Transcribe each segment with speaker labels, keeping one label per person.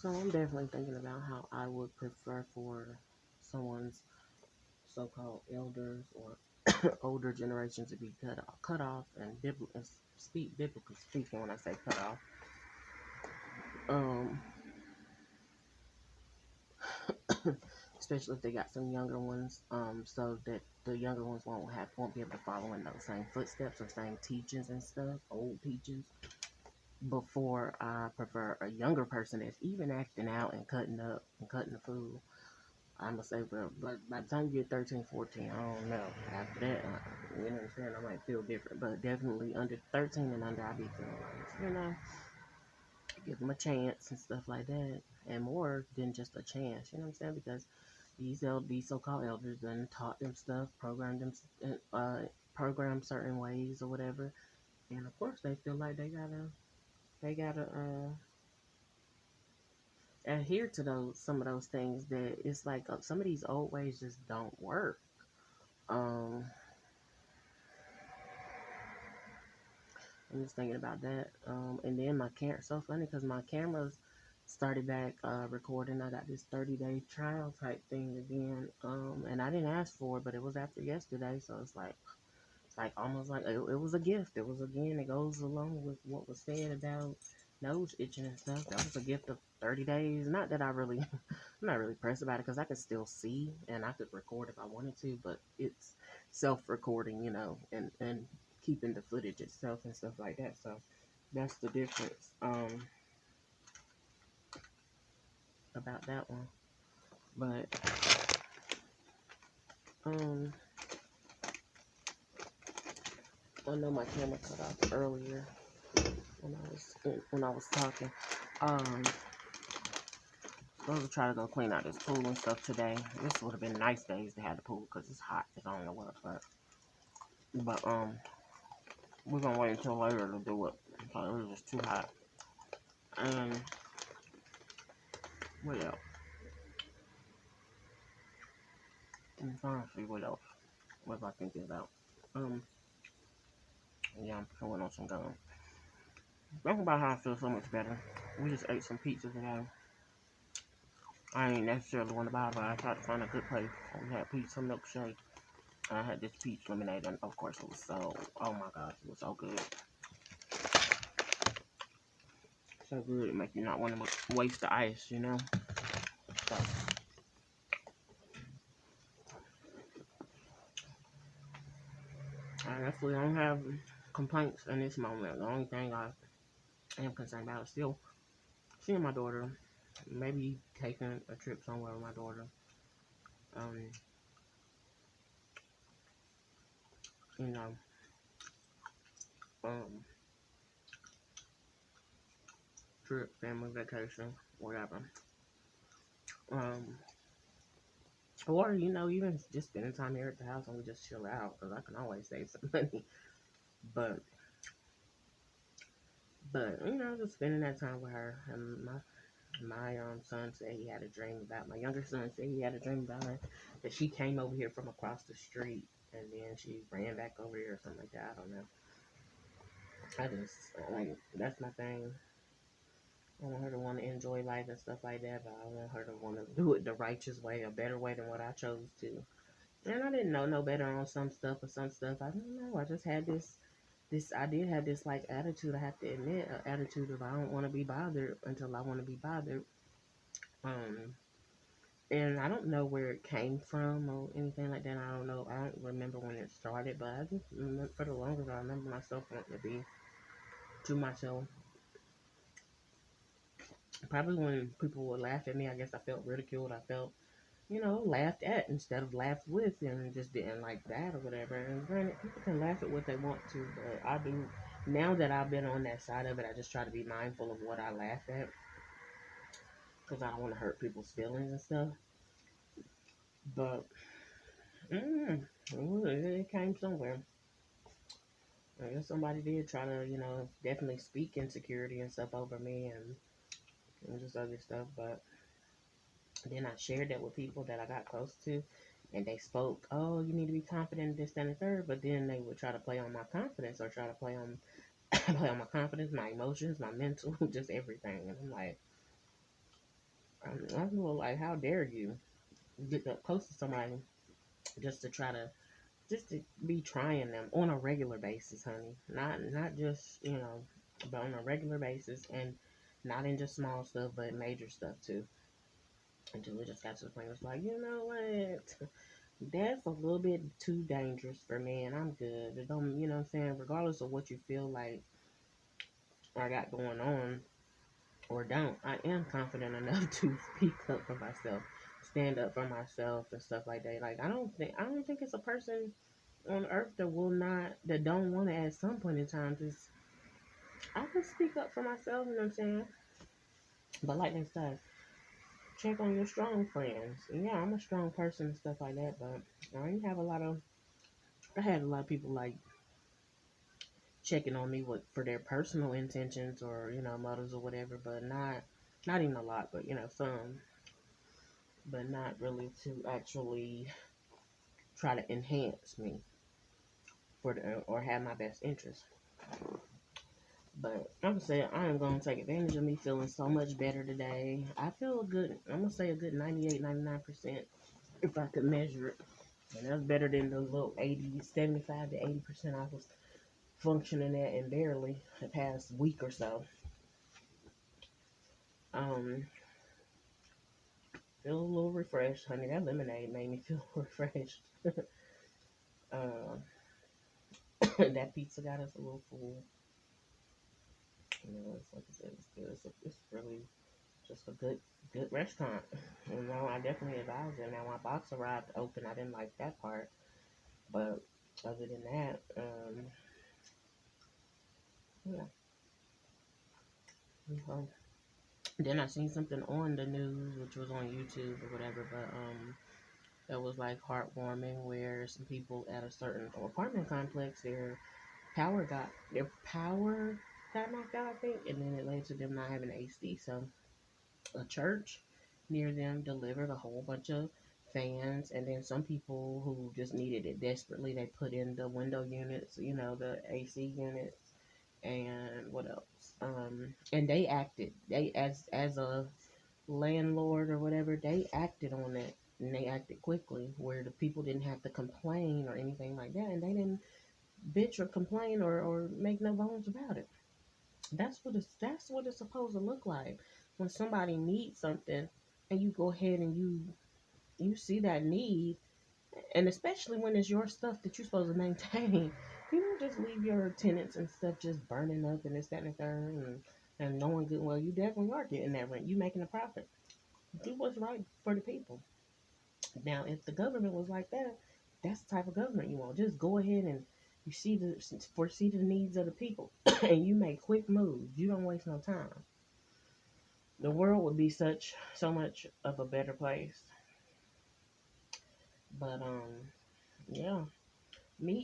Speaker 1: So I'm definitely thinking about how I would prefer for someone's so-called elders or older generation to be cut off, and speak biblically speaking when I say cut off. Um, Especially if they got some younger ones, so that the younger ones won't be able to follow in those same footsteps or same teachings and stuff, old teachings. Before I prefer a younger person that's even acting out and cutting up and cutting the food. I'm gonna say, but by the time you get 13, 14, I don't know. After that, you know what I'm saying? I might feel different, but definitely under 13 and under, I be feeling like, give them a chance and stuff like that, and more than just a chance. You know what I'm saying? Because these so-called elders then taught them stuff, programmed certain ways or whatever, and of course they feel like they gotta adhere to those some of those things that it's like some of these old ways just don't work. Um, I'm just thinking about that. And then my camera, so funny because my cameras started back recording. I got this 30-day trial type thing again. And I didn't ask for it, but it was after yesterday, so it's like almost like it was a gift. It was again. It goes along with what was said about nose itching and stuff. That was a gift of 30 days. Not that I'm not really pressed about it because I can still see and I could record if I wanted to, but it's self-recording, and keeping the footage itself and stuff like that. So that's the difference about that one. But um, I know my camera cut off earlier when I was talking. Um, supposed to try to go clean out this pool and stuff today. This would have been nice days to have the pool because it's hot. I don't know what, but we're gonna wait until later to do it. Because it was just too hot. And what else? I'm trying to see what else. What was I thinking about? Um, yeah, I'm chewing on some gum. Think about how I feel so much better. We just ate some pizza today. I ain't necessarily want to buy, but I tried to find a good place. We had pizza milkshake. I had this peach lemonade, and of course it was oh my gosh, it was so good. So good, it makes you not want to waste the ice. So, I definitely don't have complaints in this moment. The only thing I am concerned about is still seeing my daughter, maybe taking a trip somewhere with my daughter. Um, you know, um, trip, family vacation, whatever. Um, or even just spending time here at the house and we just chill out because I can always save some money. But just spending that time with her. And my son said he had a dream about my younger son said he had a dream about her that she came over here from across the street and then she ran back over here or something like that. I don't know. I just like that's my thing. I want her to want to enjoy life and stuff like that, but I want her to want to do it the righteous way, a better way than what I chose to. And I didn't know no better on some stuff, but some stuff I don't know. I just had this I did have this like attitude. I have to admit, an attitude of I don't want to be bothered until I want to be bothered. Um, and I don't know where it came from or anything like that. I don't know. I don't remember when it started, but I just remember, for the longest I remember myself wanting to be to myself. Probably when people would laugh at me, I guess I felt ridiculed. I felt, laughed at instead of laughed with, and just didn't like that or whatever. And granted, people can laugh at what they want to, but I do. Now that I've been on that side of it, I just try to be mindful of what I laugh at because I don't want to hurt people's feelings and stuff. But it came somewhere. I guess somebody did try to, definitely speak insecurity and stuff over me and just other stuff. But then I shared that with people that I got close to, and they spoke, oh, you need to be confident, this, that, and the third. But then they would try to play on my confidence or try to play on, play on my confidence, my emotions, my mental, just everything. And I'm like, I feel like, how dare you get that close to somebody just to try to just to be trying them on a regular basis, honey. Not just but on a regular basis, and not in just small stuff, but major stuff too. Until it just got to the point where it's like, you know what? That's a little bit too dangerous for me, and I'm good. It don't, you know what I'm saying? Regardless of what you feel like I got going on or don't, I am confident enough to speak up for myself, stand up for myself, and stuff like that. Like I don't think it's a person on earth that will not, that don't want to at some point in time just, I can speak up for myself, you know what I'm saying? But like they said, check on your strong friends. And yeah, I'm a strong person and stuff like that, but I didn't have a lot of, I had a lot of people like checking on me with for their personal intentions or motives or whatever, but not even a lot, but some, but not really to actually try to enhance me for the, or have my best interest. But I'm saying I am gonna take advantage of me feeling so much better today. I feel a good, I'm gonna say a good 98, 99% if I could measure it. And that's better than the little 80, 75 to 80% I was functioning at and barely the past week or so. Um, feel a little refreshed, honey. That lemonade made me feel refreshed. uh, that pizza got us a little full. It's like I said, it's good. It's really just a good restaurant. I definitely advise it. Now my box arrived open. I didn't like that part, but other than that, yeah. Okay. Then I seen something on the news, which was on YouTube or whatever, but that was like heartwarming, where some people at a certain apartment complex, their power got knocked out, I think, and then it led to them not having AC. So a church near them delivered a whole bunch of fans, and then some people who just needed it desperately, they put in the window units, the AC units, and what else? And they as a landlord or whatever, they acted on it, and they acted quickly, where the people didn't have to complain or anything like that, and they didn't bitch or complain or make no bones about it. That's what it's supposed to look like when somebody needs something, and you go ahead and you see that need, and especially when it's your stuff that you're supposed to maintain. You don't just leave your tenants and stuff just burning up and this, that, and the third, and knowing good well you definitely are getting that rent. You making a profit. Do what's right for the people. Now, if the government was like that, that's the type of government you want. Just go ahead and you foresee the needs of the people, and you make quick moves. You don't waste no time. The world would be so much of a better place. But yeah,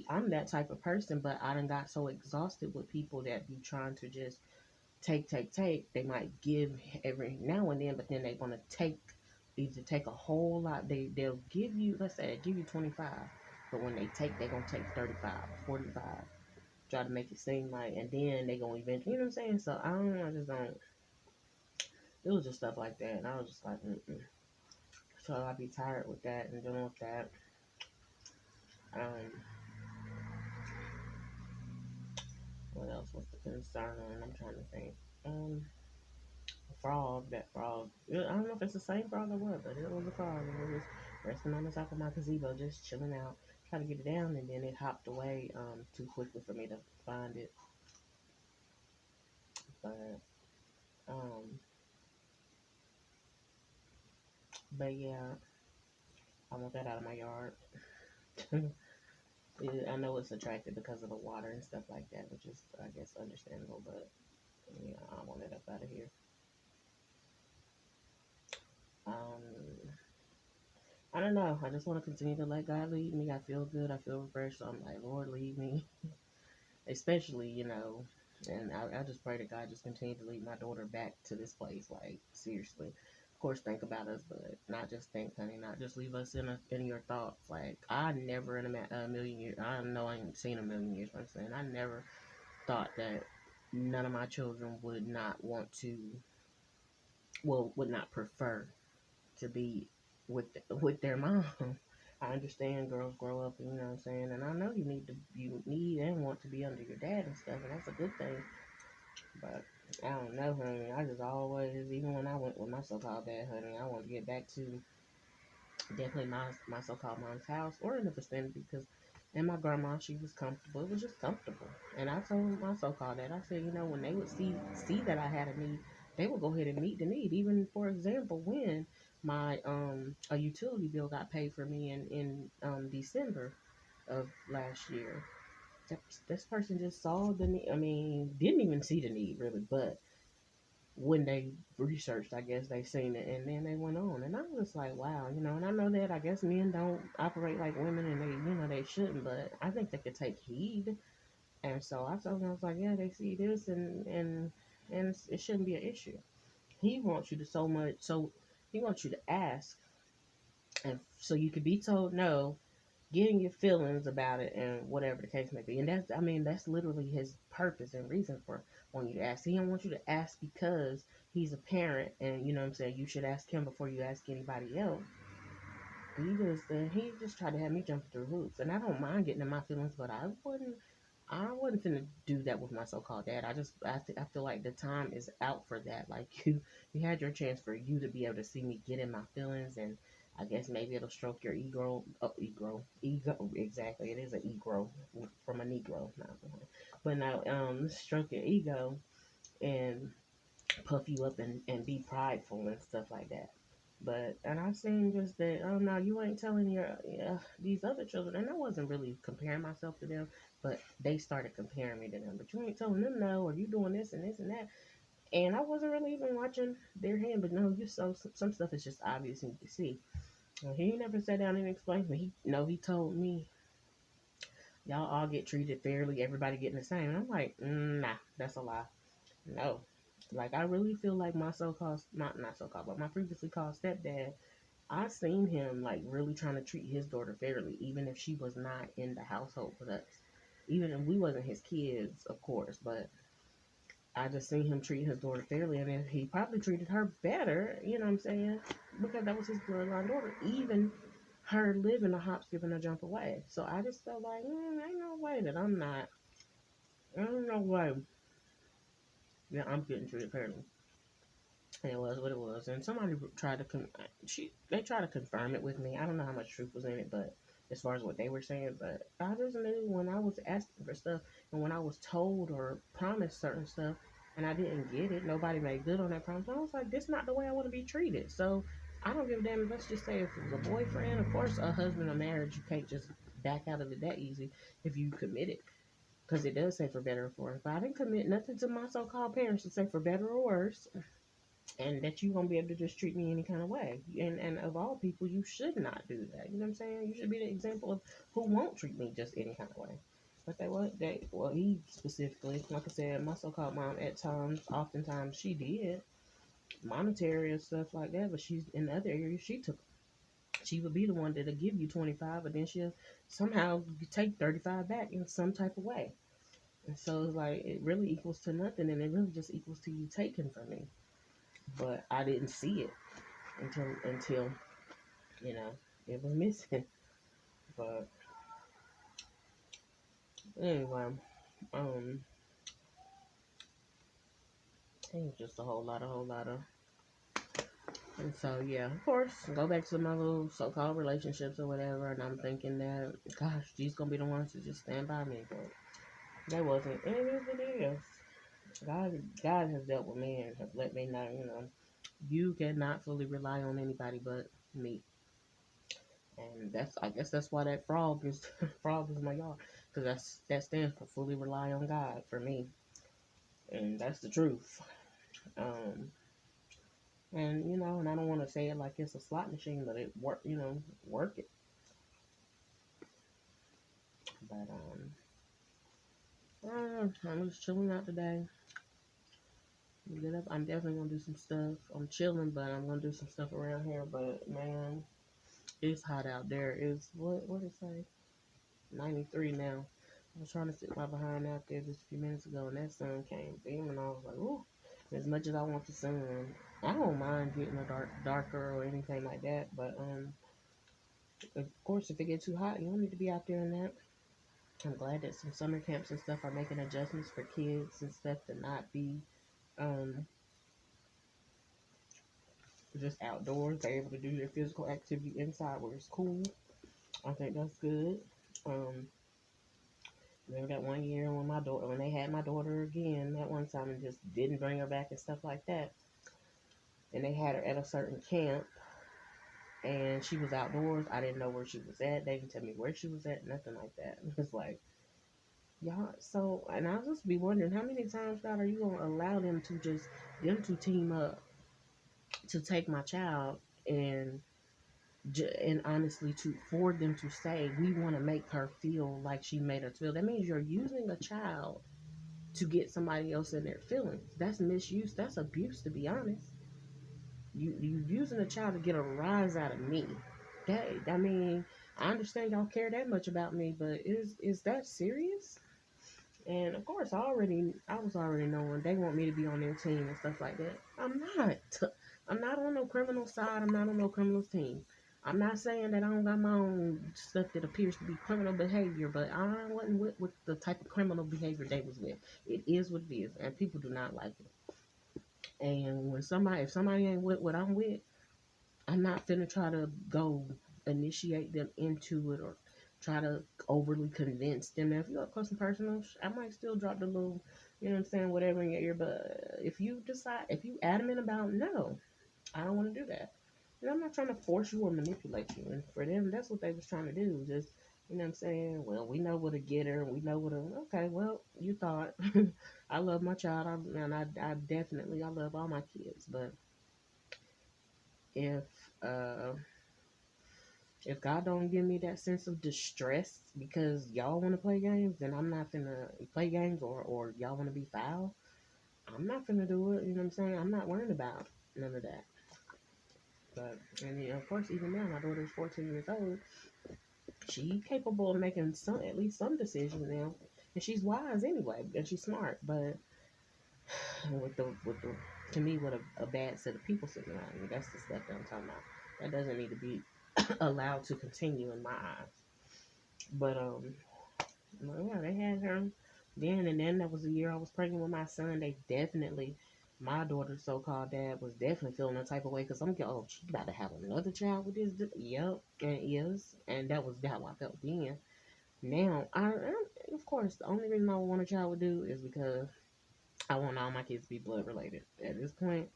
Speaker 1: I'm that type of person. But I done got so exhausted with people that be trying to just take, take, take. They might give every now and then, but then they want to take a whole lot. They'll give you, let's say, they give you 25, but when they take, they gonna take 35, 45. Try to make it seem like, and then they gonna eventually, you know what I'm saying? So I don't know, I just don't. It was just stuff like that, and I was just like, mm-mm. So I'd be tired with that and dealing with that. Um, what else was the concern? I'm trying to think. Um, that frog. I don't know if it's the same frog or what, but it was a frog. And it was resting on the top of my gazebo, just chilling out, trying to get it down, and then it hopped away too quickly for me to find it. But um, but yeah, I want that out of my yard. I know it's attracted because of the water and stuff like that, which is, I guess, understandable. But yeah, I want it up out of here. Um, I don't know. I just want to continue to let God lead me. I feel good. I feel refreshed. So I'm like, Lord, lead me. Especially, and I just pray that God just continue to lead my daughter back to this place. Like, seriously. Of course, think about us, but not just think, honey. Not just leave us in your thoughts. Like, I never in a million years, I know I ain't seen a million years, but I'm saying I never thought that none of my children would not want to well, would not prefer to be with their mom. I understand girls grow up, you know what I'm saying, and I know you need and want to be under your dad and stuff, and that's a good thing. But I don't know, honey. I just always, even when I went with my so-called dad, honey, I want to get back to definitely my so-called mom's house or in the vicinity because, and my grandma, she was comfortable. It was just comfortable. And I told my so-called dad, I said, you know, when they would see that I had a need, they would go ahead and meet the need. Even for example, when my a utility bill got paid for me in December of last year. This person just saw the need. I mean, didn't even see the need really, but when they researched, I guess they seen it, and then they went on. And I was like, wow, you know. And I know that I guess men don't operate like women, and they shouldn't. But I think they could take heed. And so I told him, I was like, yeah, they see this, and it shouldn't be an issue. He wants you to so much, so he wants you to ask, and so you could be told no, getting your feelings about it and whatever the case may be. And that's, I mean, that's literally his purpose and reason for wanting you to ask. He don't want you to ask because he's a parent and, you know what I'm saying, you should ask him before you ask anybody else. He just tried to have me jump through hoops. And I don't mind getting in my feelings, but I wasn't finna do that with my so-called dad. I feel like the time is out for that. Like you had your chance for you to be able to see me get in my feelings, and I guess maybe it'll stroke your ego. Exactly, it is an ego from a Negro, not but now stroke your ego and puff you up and be prideful and stuff like that. But and I seen just that. Oh no, you ain't telling your these other children, and I wasn't really comparing myself to them, but they started comparing me to them. But you ain't telling them no, or you doing this and this and that. And I wasn't really even watching their hand, but no, you so some stuff is just obvious and you can see. Well, he never sat down and explained, but he told me y'all all get treated fairly, everybody getting the same. And I'm like, nah, that's a lie. No. Like I really feel like my so-called not so-called, but my previously called stepdad, I seen him like really trying to treat his daughter fairly, even if she was not in the household with us. Even if we wasn't his kids, of course, but I just seen him treat his daughter fairly, and then he probably treated her better, you know what I'm saying? Because that was his bloodline daughter. Even her living a hop, skip, and a jump away. So I just felt like, ain't no way that I'm not. Ain't no way that I'm getting treated fairly. And it was what it was. And somebody tried to they tried to confirm it with me. I don't know how much truth was in it, but as far as what they were saying, but I just knew when I was asking for stuff and when I was told or promised certain stuff and I didn't get it, nobody made good on that promise. I was like, this is not the way I want to be treated. So I don't give a damn. Let's just say if it was a boyfriend, of course, a husband, a marriage, you can't just back out of it that easy if you commit it. Because it does say for better or for worse. But I didn't commit nothing to my so-called parents to say for better or worse, and that you gonna be able to just treat me any kind of way. And of all people, you should not do that. You know what I'm saying? You should be the example of who won't treat me just any kind of way. But he specifically, like I said, my so-called mom at times, oftentimes she did monetary and stuff like that. But she's in other areas, she would be the one that'll give you 25, but then she'll somehow take 35 back in some type of way. And so it's like it really equals to nothing, and it really just equals to you taking from me. But I didn't see it until you know it was missing. But anyway, um, it was just a whole lot of. And so yeah, of course, go back to my little so-called relationships or whatever, and I'm thinking that, gosh, these gonna be the ones to just stand by me, but they wasn't. And it is what it is. God has dealt with me and have let me know, you cannot fully rely on anybody but me. And I guess that's why that frog is frog is my yard, because that stands for fully rely on God for me, and that's the truth. Um, and and I don't want to say it like it's a slot machine, but it work it. But I'm just chilling out today. Get up. I'm definitely gonna do some stuff. I'm chilling, but I'm gonna do some stuff around here. But man, it's hot out there. It's what it say? 93 now. I was trying to sit my behind out there just a few minutes ago, and that sun came beaming. I was like, ooh. As much as I want the sun, I don't mind getting a darker or anything like that. But of course, if it gets too hot, you don't need to be out there in that. I'm glad that some summer camps and stuff are making adjustments for kids and stuff to not be um, just outdoors. They're able to do their physical activity inside where it's cool. I think that's good. Um, Remember that one year when when they had my daughter again that one time and just didn't bring her back and stuff like that. And they had her at a certain camp and she was outdoors. I didn't know where she was at. They didn't tell me where she was at, nothing like that. It was like, y'all, so, and I'll just be wondering how many times, God, are you going to allow them to team up to take my child and, and honestly, for them to say, we want to make her feel like she made us feel. That means you're using a child to get somebody else in their feelings. That's misuse. That's abuse, to be honest. You using a child to get a rise out of me. That I mean, I understand y'all care that much about me, but is that serious? And of course, I was already knowing they want me to be on their team and stuff like that. I'm not. I'm not on no criminal side. I'm not on no criminal team. I'm not saying that I don't got my own stuff that appears to be criminal behavior, but I wasn't with the type of criminal behavior they was with. It is what it is, and people do not like it. And if somebody ain't with what I'm with, I'm not finna try to go initiate them into it or try to overly convince them. Now, if you're up close and personal, I might still drop the little, you know what I'm saying, whatever in your ear. But if you adamant about no, I don't want to do that. And I'm not trying to force you or manipulate you. And for them, that's what they was trying to do. Just, you know what I'm saying? Well, we know what to get her. We know what to, okay, well, you thought. I love my child. I definitely, I love all my kids. But if, uh, if God don't give me that sense of distress because y'all want to play games, then I'm not finna play games or y'all want to be foul. I'm not finna do it. You know what I'm saying? I'm not worried about none of that. But, and you know, of course, even now, my daughter's 14 years old. She capable of making at least some decisions now. And she's wise anyway, and she's smart. But with the, to me, with a bad set of people sitting around me, that's the stuff that I'm talking about. That doesn't need to be allowed to continue in my eyes. But well, yeah, they had her then, and then that was the year I was pregnant with my son. They definitely, my daughter's so-called dad was definitely feeling that type of way because I'm like, oh, she's about to have another child with this. Yep, and is, and that was how I felt then. Now, of course, the only reason I want a child would do is because I want all my kids to be blood related. At this point,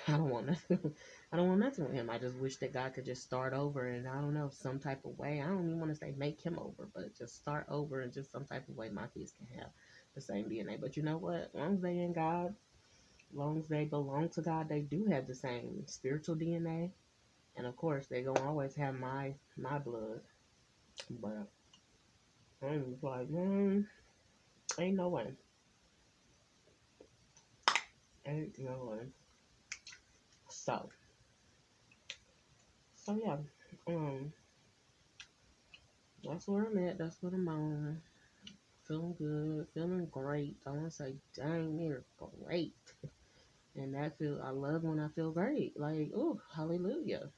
Speaker 1: I don't want nothing. I don't want nothing with him. I just wish that God could just start over, and I don't know, some type of way. I don't even want to say make him over, but just start over and just some type of way my kids can have the same DNA. But you know what? As long as they in God, as long as they belong to God, they do have the same spiritual DNA, and of course they gonna always have my blood. But I'm just like, ain't no way, ain't no way. So, so yeah, um, that's where I'm at. That's what I'm on. Feeling good, feeling great. I want to say, dang, near great. And I love when I feel great. Like, oh, hallelujah.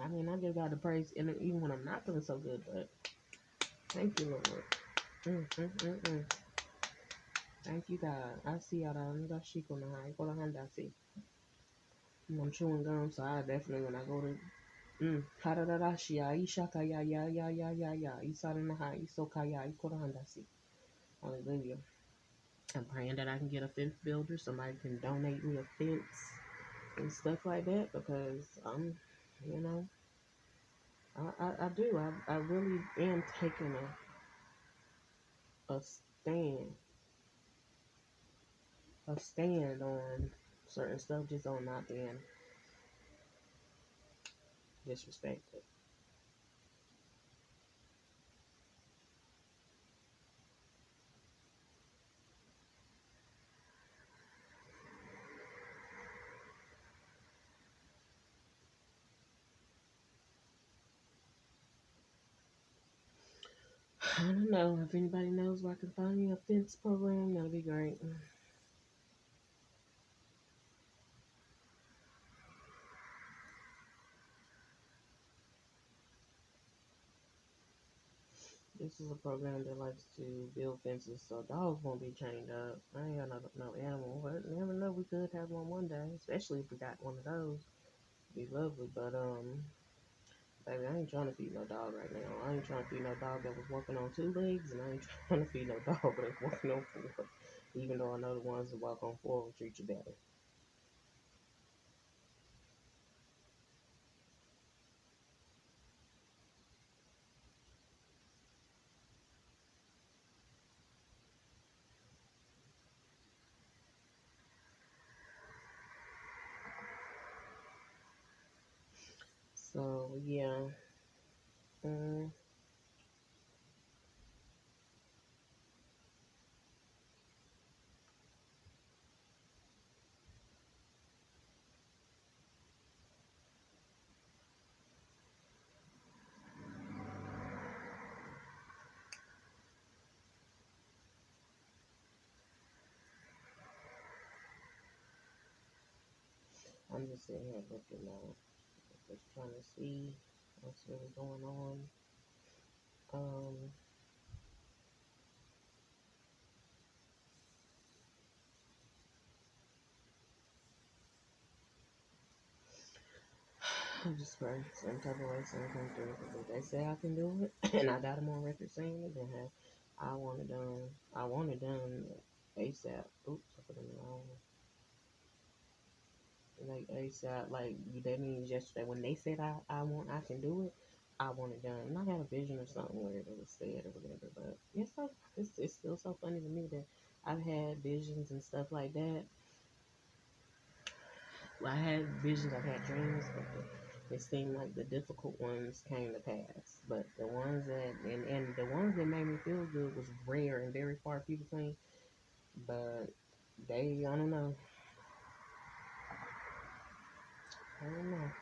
Speaker 1: I mean, I give God the praise, and even when I'm not feeling so good, but thank you, Lord. Mm, mm, mm, mm. Thank you, God. I see y'all. I see. I'm chewing gum, so I definitely, when I go to, kararashia, ishaka, ya, isaranaha, isokaya, ikorahandasi. Hallelujah. I'm praying that I can get a fence builder. Somebody can donate me a fence and stuff like that because you know, I do. I really am taking a stand, on certain stuff just on not being disrespected. I don't know if anybody knows where I can find me a fence program. That'll be great. This is a program that likes to build fences so dogs won't be chained up. I ain't got no animal, but never know, we could have one day, especially if we got one of those. Be lovely, but baby, I ain't trying to feed no dog right now. I ain't trying to feed no dog that was walking on two legs, and I ain't trying to feed no dog that's walking on four. Even though I know the ones that walk on four will treat you better. So yeah, mm, I'm just sitting here looking now, just trying to see what's really going on. Um, I just pray some type of way, some come through. Because if they say I can do it, and I got them on record saying it, then hey, I want it done. I want it done ASAP. Oops, I put it in the wrong one. Like ASAP, like that means yesterday when they said I can do it, I want it done. And I had a vision or something where it was said or whatever, but it's still so funny to me that I've had visions and stuff like that. Well, I had visions, I've had dreams, but it seemed like the difficult ones came to pass. But the ones that and the ones that made me feel good was rare and very far few between. But they, I don't know, I don't know.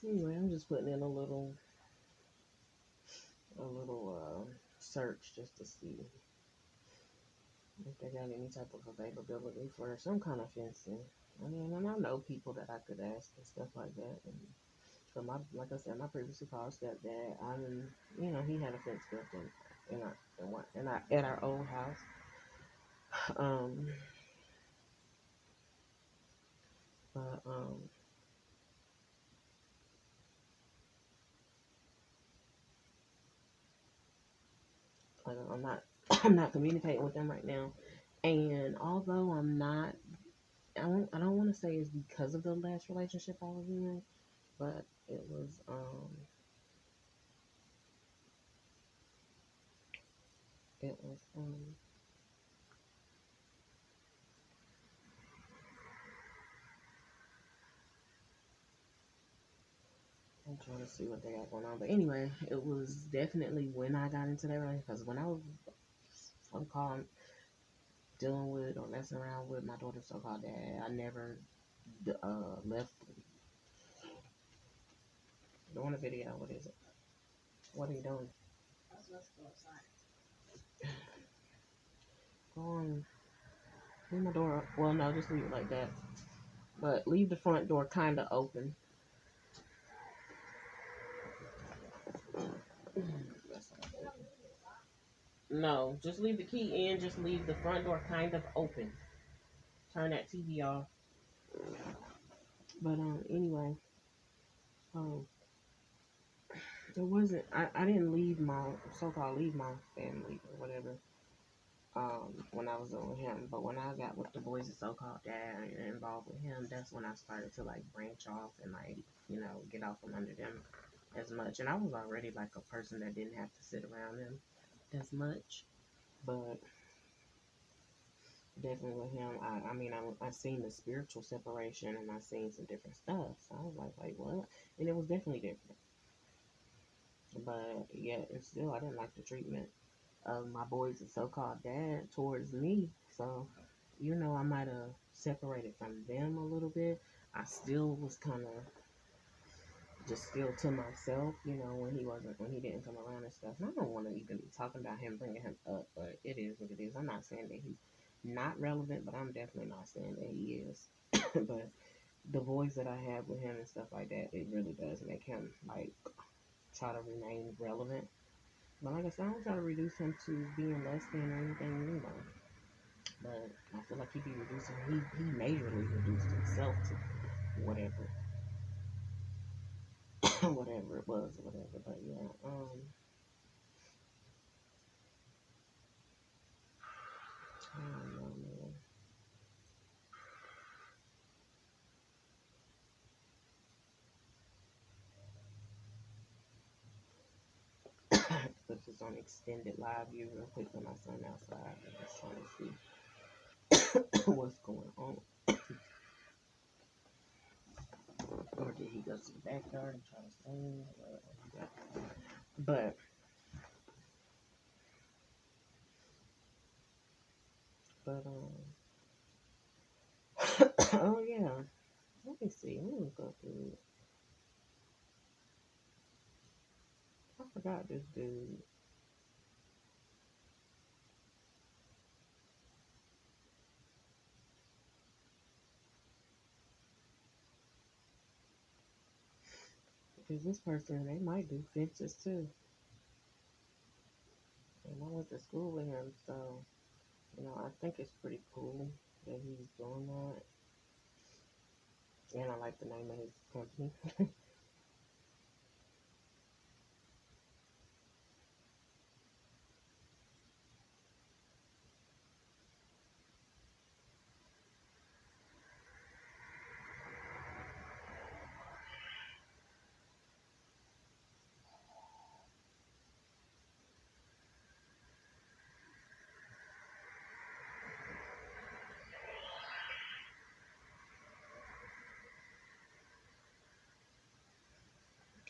Speaker 1: Anyway, I'm just putting in a little search just to see if they got any type of availability for some kind of fencing. I mean, and I know people that I could ask and stuff like that. And so my, like I said, my previously called stepdad, he had a fence built in our at our old house. Um, but like I'm not I'm not communicating with them right now. And although I don't want to say it's because of the last relationship I was in, but it was. I'm trying to see what they got going on. But anyway, it was definitely when I got into that relationship. Because when I was so called dealing with or messing around with my daughter's so called dad, I never left doing a video. What is it? What are you doing? Go on. Leave my door. Well, no, just leave it like that. But leave the front door kind of open. No, just leave the key in. Just leave the front door kind of open. Turn that TV off. But anyway, um, it wasn't. I didn't leave my so-called leave my family or whatever. When I was with him, but when I got with the boys' so-called dad and involved with him, that's when I started to like branch off and like get off from under them as much. And I was already like a person that didn't have to sit around them as much, but definitely with him, I mean, I seen the spiritual separation and I seen some different stuff. So I was like, wait, what? And it was definitely different. But yeah, and still, I didn't like the treatment of my boys' so-called dad towards me. So, I might have separated from them a little bit. I still was kind of just still to myself, when he didn't come around and stuff. And I don't want to even be talking about him, bringing him up, but it is what it is. I'm not saying that he's not relevant, but I'm definitely not saying that he is. But the voice that I have with him and stuff like that, it really does make him like try to remain relevant. But like I said, I don't try to reduce him to being less than or anything, But I feel like he be reducing. He majorly reduced himself to whatever, whatever it was, or whatever. But yeah, I don't know, man. Put this on extended live view real quick when my son outside. I'm just trying to see what's going on. Or did he go to the backyard and try to sing? But but oh yeah. Let me see. Let me go through it. I forgot this dude. Because this person, they might do fences too. And I went to school with him, so, I think it's pretty cool that he's doing that. And I like the name of his company.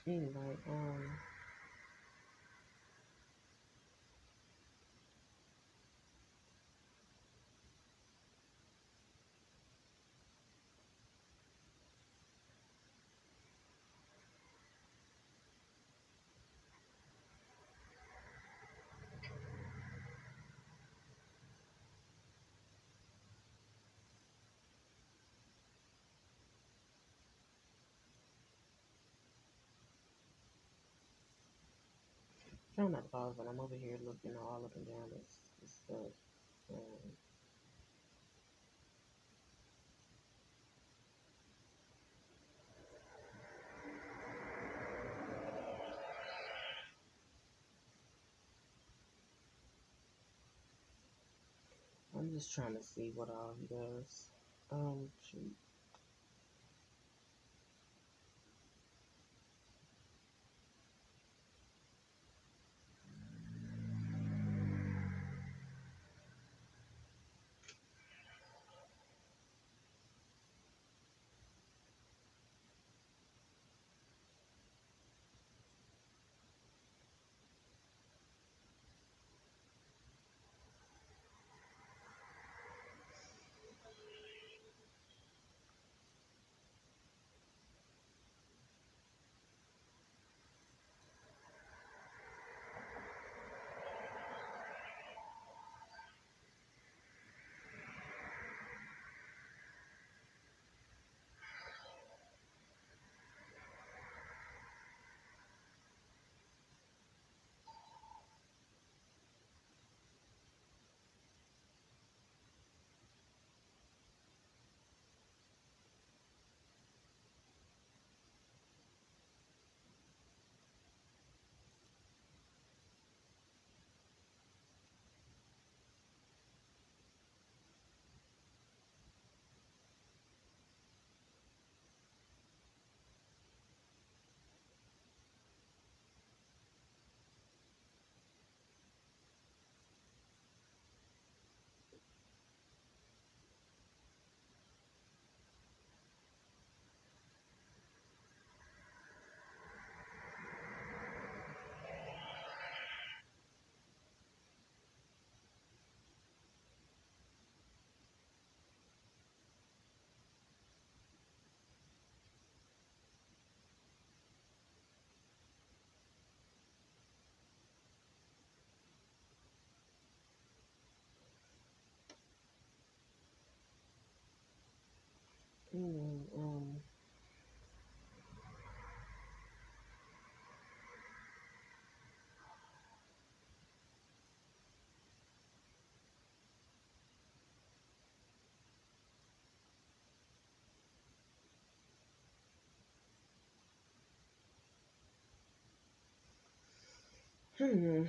Speaker 1: Anyway, trying not to pause, but I'm over here looking all up and down this stuff. Um, I'm just trying to see what all he does. Shoot. Hmm.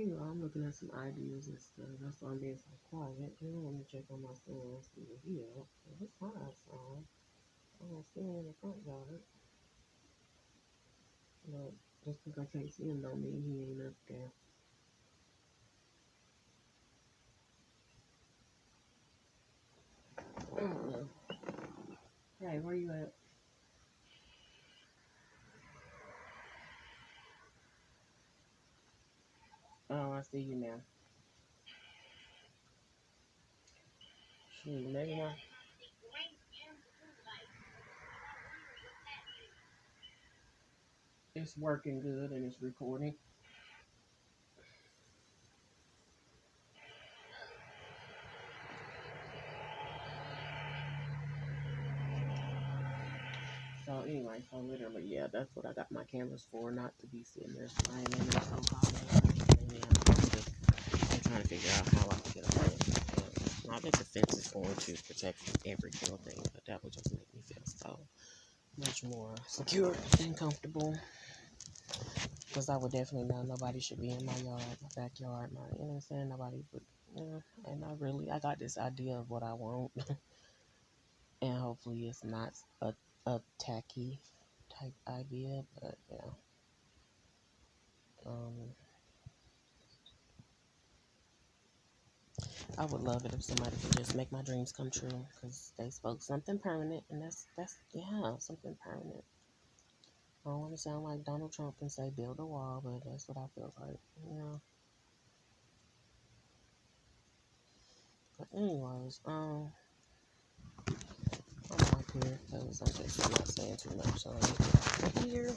Speaker 1: I'm looking at some ideas and stuff. That's why I'm being so quiet. Let me check on my son and see what he up. His high's on. I don't see him in the front yard. But just because I can't see him don't mean he ain't up there. Mm. Hey, where you at? Oh, I see you now. Shoot, maybe not. It's working good and it's recording. So anyway, so literally, yeah, that's what I got my cameras for, not to be sitting there spraying in it so hot. And yeah, I'm trying to figure out how I can get away. I think the fence is going to protect every single thing, but that would just make me feel so much more secure and comfortable. Because I would definitely know nobody should be in my yard, my backyard, my, you know what I'm saying? Nobody would, and I got this idea of what I want. And hopefully it's not a tacky type idea, but yeah. Um, I would love it if somebody could just make my dreams come true because they spoke something permanent, and that's yeah, something permanent. I don't want to sound like Donald Trump and say build a wall, but that's what I feel like, you know. But anyways, I'm up here because I'm just not saying too much, so I need to get out of here.